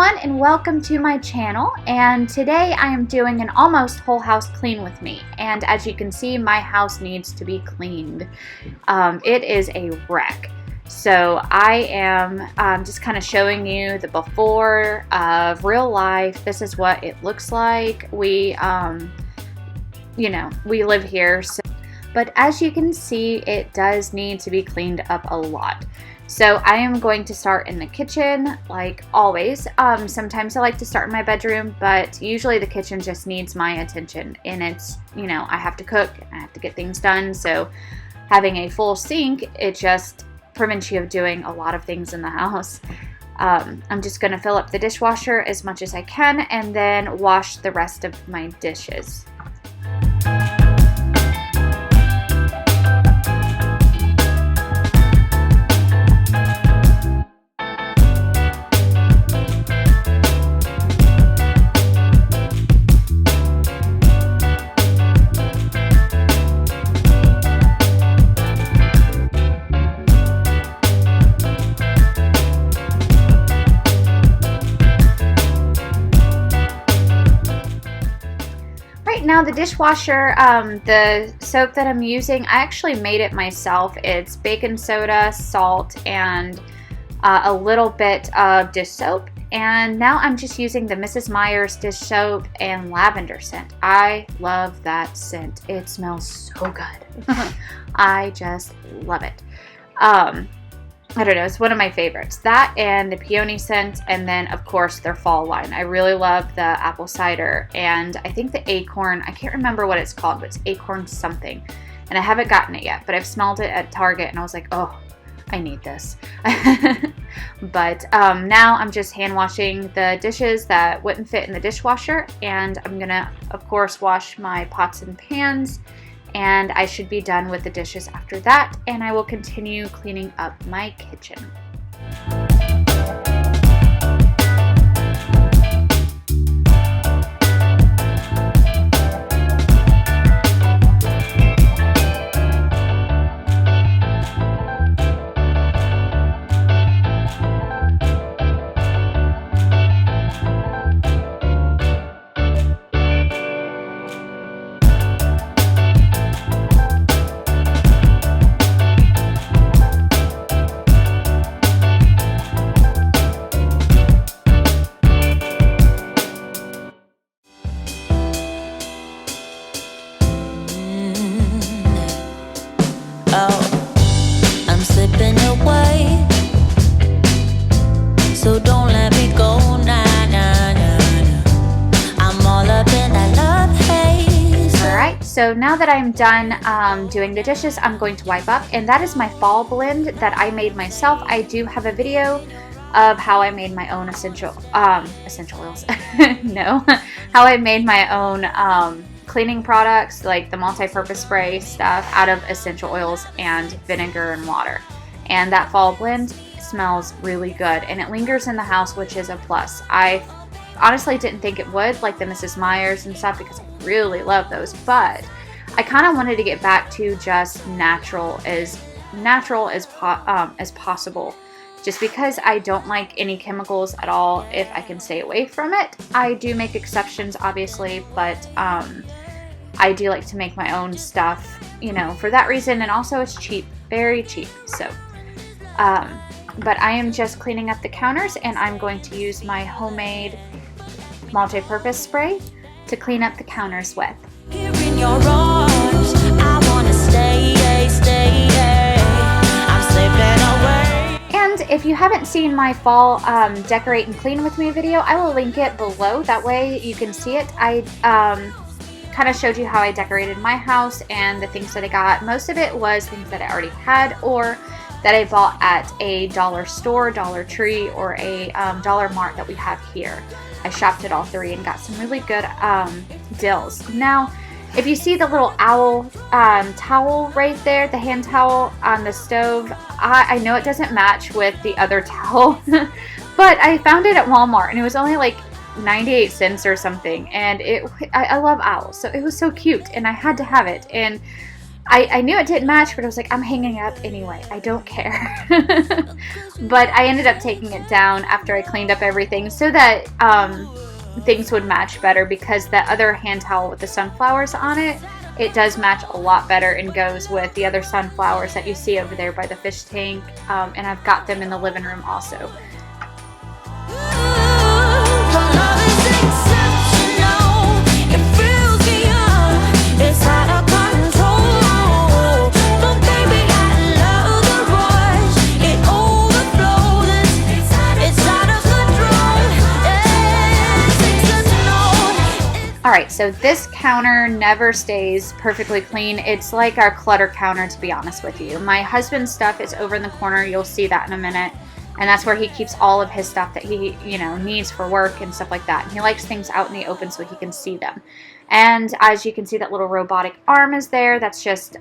everyone, and welcome to my channel. And today I am doing an almost whole house clean with me, and as you can see, my house needs to be cleaned. It is a wreck. So I am just kind of showing you the before of real life. This is what it looks like. We we live here, but as you can see, it does need to be cleaned up a lot. So I am going to start in the kitchen, like always. Sometimes I like to start in my bedroom, but usually the kitchen just needs my attention. And it's, I have to cook, I have to get things done. So having a full sink, it just prevents you of doing a lot of things in the house. I'm just going to fill up the dishwasher as much as I can and then wash the rest of my dishes. Now the dishwasher, the soap that I'm using, I actually made it myself. It's baking soda, salt, and a little bit of dish soap. And now I'm just using the Mrs. Meyer's dish soap and lavender scent. I love that scent. It smells so good. I just love it. I don't know, it's one of my favorites. That and the peony scent, and then of course their fall line. I really love the apple cider, and I think the acorn, I can't remember what it's called, but it's acorn something. And I haven't gotten it yet, but I've smelled it at Target and I was like, oh, I need this. But now I'm just hand washing the dishes that wouldn't fit in the dishwasher, and I'm gonna, of course, wash my pots and pans. And I should be done with the dishes after that, and I will continue cleaning up my kitchen. So now that I'm done doing the dishes, I'm going to wipe up, and that is my fall blend that I made myself. I do have a video of how I made my own essential oils. No, how I made my own cleaning products, like the multi-purpose spray stuff, out of essential oils and vinegar and water. And that fall blend smells really good, and it lingers in the house, which is a plus. I honestly didn't think it would, like the Mrs. Meyer's and stuff, because I really love those, but I kind of wanted to get back to just natural as possible, just because I don't like any chemicals at all if I can stay away from it. I do make exceptions, obviously, but I do like to make my own stuff, for that reason, and also it's cheap, very cheap. So but I am just cleaning up the counters, and I'm going to use my homemade multi-purpose spray to clean up the counters with. Here in your arms, I wanna stay. I'm slipping away. And if you haven't seen my fall decorate and clean with me video, I will link it below. That way you can see it. I kind of showed you how I decorated my house and the things that I got. Most of it was things that I already had or that I bought at a dollar store, Dollar Tree, or a Dollar Mart that we have here. I shopped at all three and got some really good deals. Now, if you see the little owl towel right there, the hand towel on the stove, I know it doesn't match with the other towel, but I found it at Walmart, and it was only like 98 cents or something, and I love owls, so it was so cute, and I had to have it. And I knew it didn't match, but I was like, I'm hanging it up anyway. I don't care. But I ended up taking it down after I cleaned up everything so that things would match better, because that other hand towel with the sunflowers on it, it does match a lot better and goes with the other sunflowers that you see over there by the fish tank. And I've got them in the living room also. Alright, so this counter never stays perfectly clean. It's like our clutter counter, to be honest with you. My husband's stuff is over in the corner. You'll see that in a minute. And that's where he keeps all of his stuff that he, needs for work and stuff like that. And he likes things out in the open so he can see them. And as you can see, that little robotic arm is there. That's just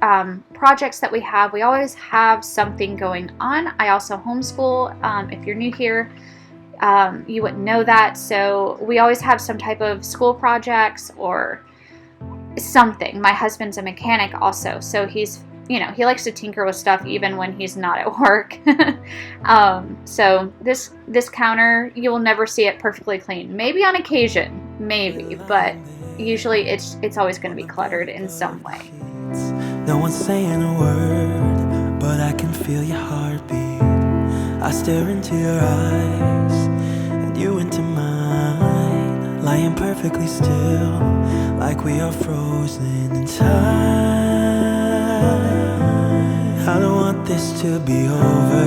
projects that we have. We always have something going on. I also homeschool. If you're new here, you wouldn't know that. So we always have some type of school projects or something. My husband's a mechanic also, so he's, he likes to tinker with stuff even when he's not at work. So this counter, you will never see it perfectly clean. Maybe on occasion, maybe, but usually it's always going to be cluttered in some way. No one's saying a word, but I can feel your heartbeat. I stare into your eyes, and you into mine, lying perfectly still, like we are frozen in time. I don't want this to be over.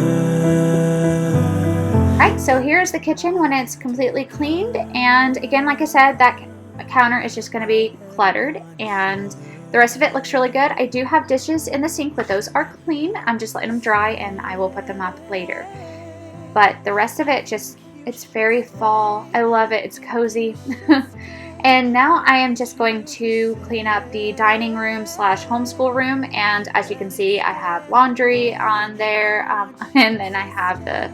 Alright, so here's the kitchen when it's completely cleaned, and again, like I said, that counter is just going to be cluttered, and the rest of it looks really good. I do have dishes in the sink, but those are clean. I'm just letting them dry, and I will put them up later. But the rest of it it's very fall. I love it. It's cozy. And now I am just going to clean up the dining room / homeschool room. And as you can see, I have laundry on there. And then I have the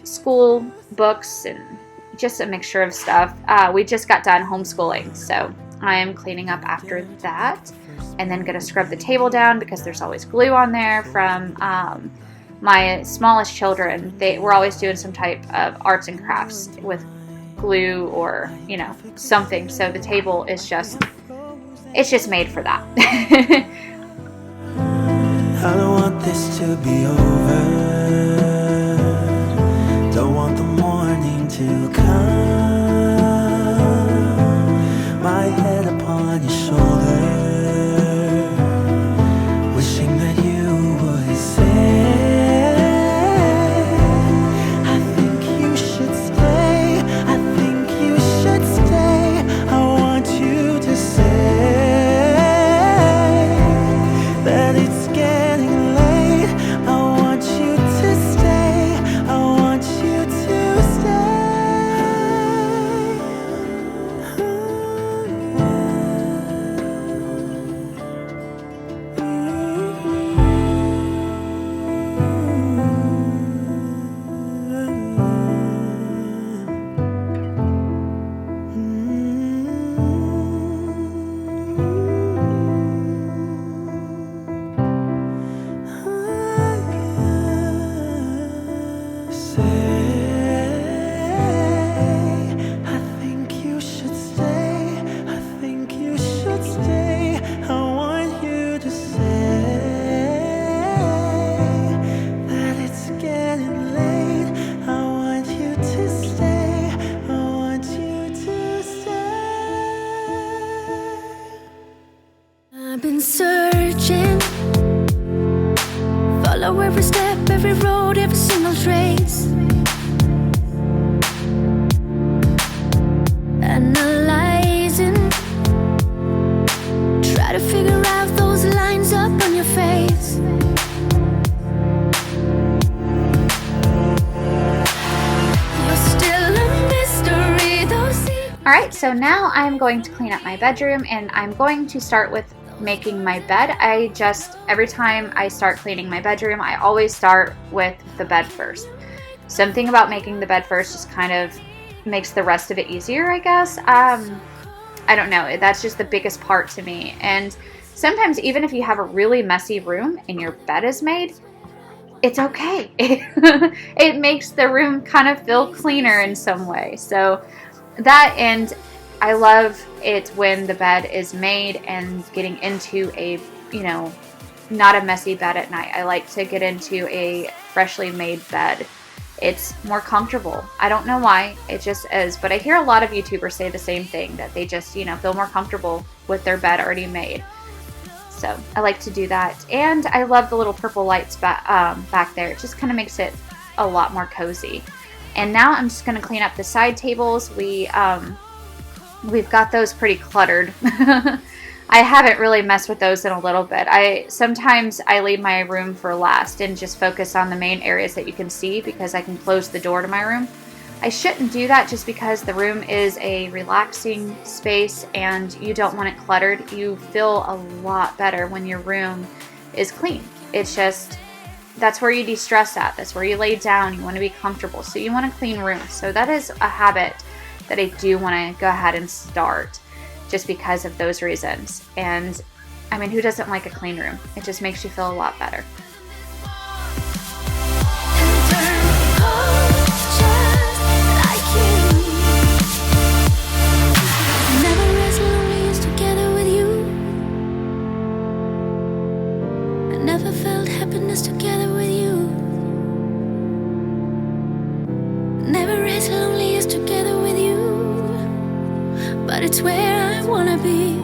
school books and just a mixture of stuff. We just got done homeschooling, so I am cleaning up after that. And then going to scrub the table down because there's always glue on there from my smallest children. We're always doing some type of arts and crafts with glue or something, so the table is just made for that. I don't want this to be over. Don't want the morning to come. My head upon your shoulder, wishing that you would say, I've been searching, follow every step, every road, every single trace, analyzing, try to figure out those lines up on your face. You're still a mystery, those. Alright, so now I'm going to clean up my bedroom, and I'm going to start with making my bed. Every time I start cleaning my bedroom, I always start with the bed first. Something about making the bed first just kind of makes the rest of it easier, I guess. I don't know. That's just the biggest part to me. And sometimes even if you have a really messy room and your bed is made, it's okay. It makes the room kind of feel cleaner in some way. So that, and I love it when the bed is made and getting into a, not a messy bed at night. I like to get into a freshly made bed. It's more comfortable. I don't know why, it just is. But I hear a lot of YouTubers say the same thing, that they just, feel more comfortable with their bed already made. So I like to do that. And I love the little purple lights back there. It just kind of makes it a lot more cozy. And now I'm just going to clean up the side tables. We've got those pretty cluttered. I haven't really messed with those in a little bit. Sometimes I leave my room for last and just focus on the main areas that you can see, because I can close the door to my room. I shouldn't do that just because the room is a relaxing space and you don't want it cluttered. You feel a lot better when your room is clean. It's just, that's where you de-stress at. That's where you lay down. You want to be comfortable. So you want a clean room. So that is a habit that I do want to go ahead and start, just because of those reasons. And I mean, who doesn't like a clean room? It just makes you feel a lot better. Never felt happiness together with you. Never as lonely as together with you. But it's where I wanna be.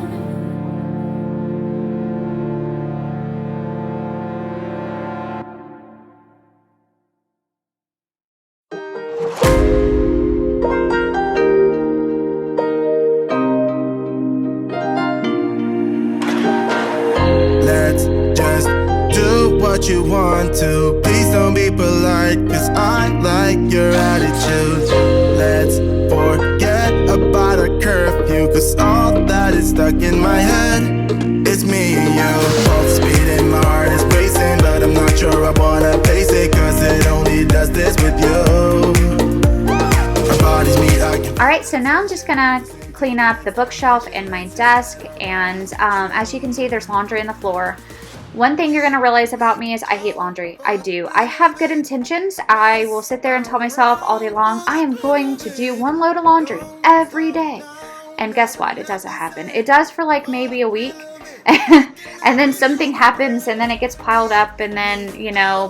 Let's just do what you want to. Please don't be polite, cause I like your attitude. Let's forget about a curfew, cause all that is stuck in my head. It's me and you, both speeding, my heart is racing, but I'm not sure I wanna pace it, cause it only does this with you. Our bodies meet again. Alright, so now I'm just gonna clean up the bookshelf and my desk, and as you can see, there's laundry on the floor. One thing you're going to realize about me is I hate laundry. I do. I have good intentions. I will sit there and tell myself all day long, I am going to do one load of laundry every day. And guess what? It doesn't happen. It does for like maybe a week. And then something happens and then it gets piled up, and then,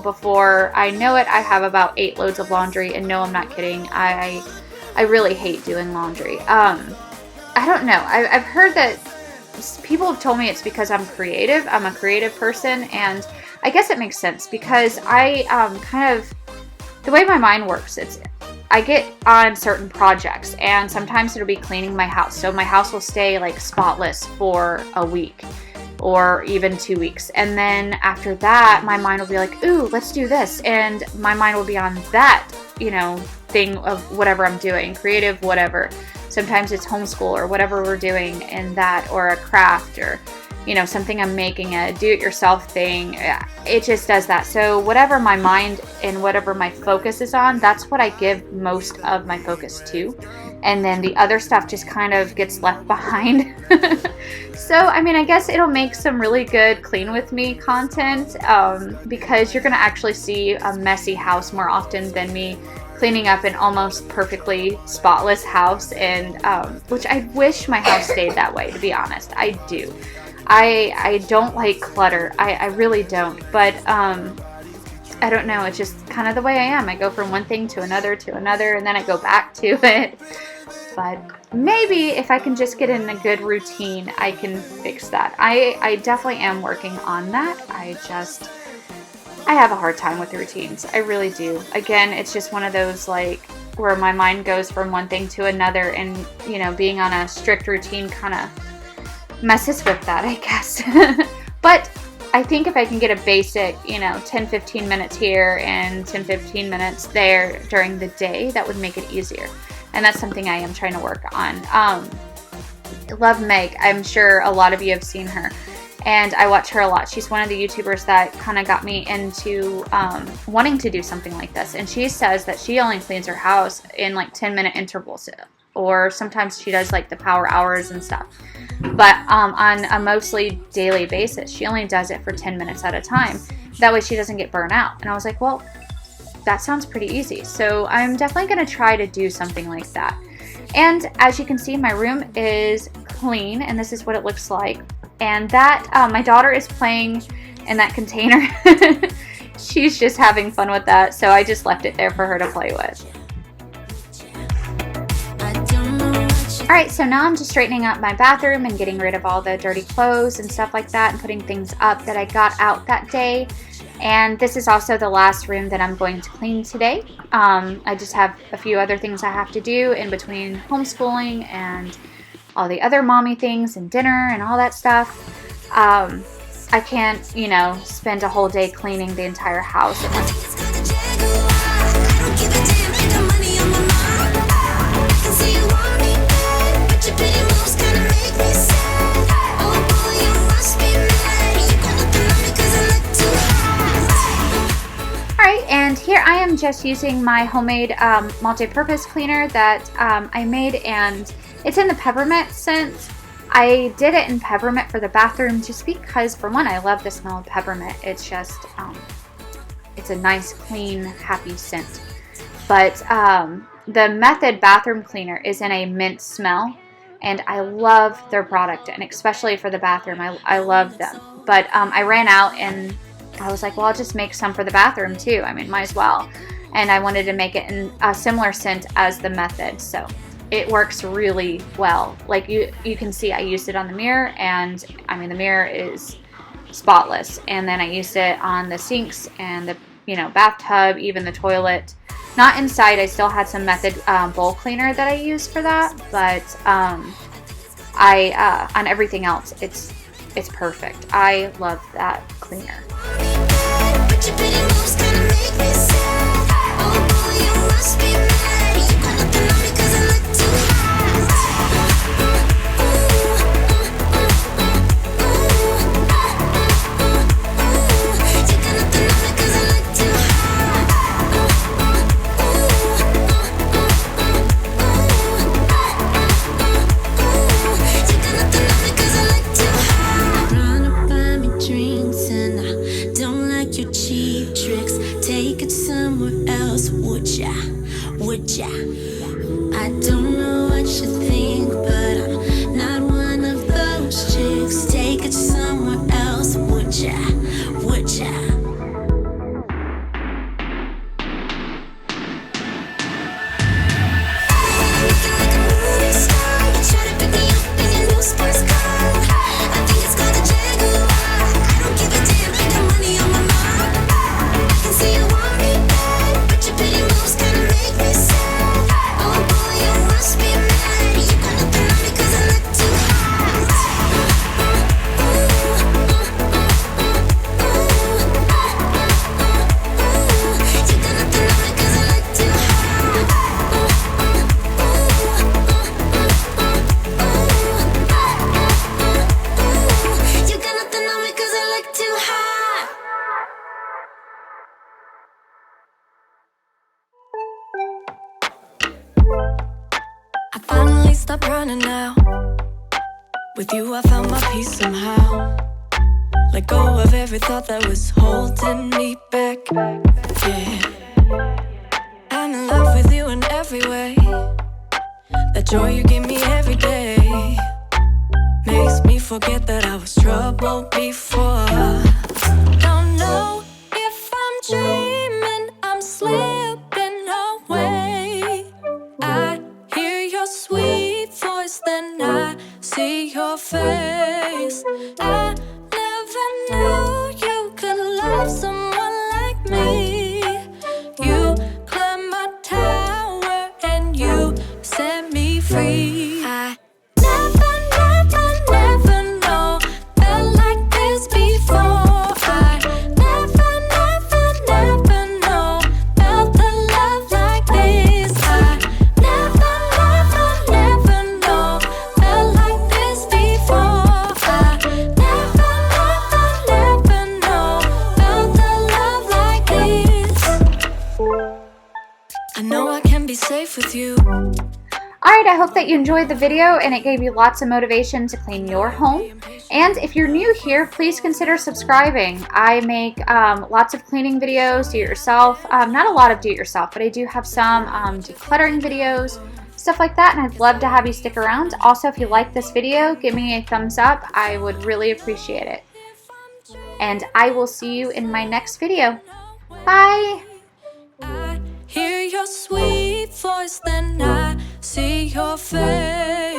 before I know it, I have about 8 loads of laundry. And no, I'm not kidding. I really hate doing laundry. I don't know. I've heard that people have told me it's because I'm creative. I'm a creative person, and I guess it makes sense because I kind of, the way my mind works, I get on certain projects, and sometimes it'll be cleaning my house. So my house will stay like spotless for a week or even 2 weeks. And then after that, my mind will be like, ooh, let's do this. And my mind will be on that, thing of whatever I'm doing, creative, whatever. Sometimes it's homeschool or whatever we're doing in that, or a craft, or, something I'm making, a do-it-yourself thing. It just does that. So whatever my mind and whatever my focus is on, that's what I give most of my focus to. And then the other stuff just kind of gets left behind. So, I guess it'll make some really good Clean With Me content, because you're going to actually see a messy house more often than me cleaning up an almost perfectly spotless house, and which I wish my house stayed that way, to be honest. I do. I don't like clutter. I really don't. But I don't know. It's just kind of the way I am. I go from one thing to another, and then I go back to it. But maybe if I can just get in a good routine, I can fix that. I definitely am working on that. I have a hard time with routines. I really do. Again, it's just one of those where my mind goes from one thing to another, and being on a strict routine kind of messes with that, I guess. But I think if I can get a basic, 10-15 minutes here and 10-15 minutes there during the day, that would make it easier. And that's something I am trying to work on. Love Meg. I'm sure a lot of you have seen her. And I watch her a lot. She's one of the YouTubers that kind of got me into wanting to do something like this. And she says that she only cleans her house in 10-minute intervals. Or sometimes she does the power hours and stuff. but on a mostly daily basis. She only does it for 10 minutes at a time. That way she doesn't get burnt out. And I was like, well, that sounds pretty easy. So I'm definitely going to try to do something like that. And as you can see, my room is clean, and this is what it looks like. And that, my daughter is playing in that container. She's just having fun with that, so I just left it there for her to play with. Alright, so now I'm just straightening up my bathroom and getting rid of all the dirty clothes and stuff like that, and putting things up that I got out that day. And this is also the last room that I'm going to clean today. I just have a few other things I have to do in between homeschooling and all the other mommy things and dinner and all that stuff. I can't, spend a whole day cleaning the entire house. Alright, and here I am just using my homemade multi-purpose cleaner that I made, and it's in the peppermint scent. I did it in peppermint for the bathroom just because, for one, I love the smell of peppermint. It's just, it's a nice, clean, happy scent. But the Method bathroom cleaner is in a mint smell, and I love their product, and especially for the bathroom, I love them. But I ran out, and I was like, well, I'll just make some for the bathroom too. I mean, might as well. And I wanted to make it in a similar scent as the Method, so it works really well. Like you can see, I used it on the mirror, and I mean, the mirror is spotless. And then I used it on the sinks and the bathtub, even the toilet. Not inside. I still had some Method bowl cleaner that I used for that, but on everything else, it's perfect. I love that cleaner. I don't know what you think, but I'm not one of those chicks. Take it somewhere else, would ya? Would ya? Stop running now. With you I found my peace somehow. Let go of every thought that was holding me back. Yeah, I'm in love with you in every way. That joy you give me every day makes me forget that I was troubled before. Don't know if I'm dreaming, I'm slipping away. I hear your sweet voice, then I see your face. I never knew you could love someone like me. You climbed my tower and you set me free. I never know felt like this before. I never know felt the love like this. I never know felt like this before. I never know felt the love like this. I know I can be safe with you. Alright, I hope that you enjoyed the video and it gave you lots of motivation to clean your home. And if you're new here, please consider subscribing. I make lots of cleaning videos, do-it-yourself. Not a lot of do-it-yourself, but I do have some decluttering videos, stuff like that, and I'd love to have you stick around. Also, if you like this video, give me a thumbs up. I would really appreciate it. And I will see you in my next video. Bye! I hear your sweet voice, then I see your face.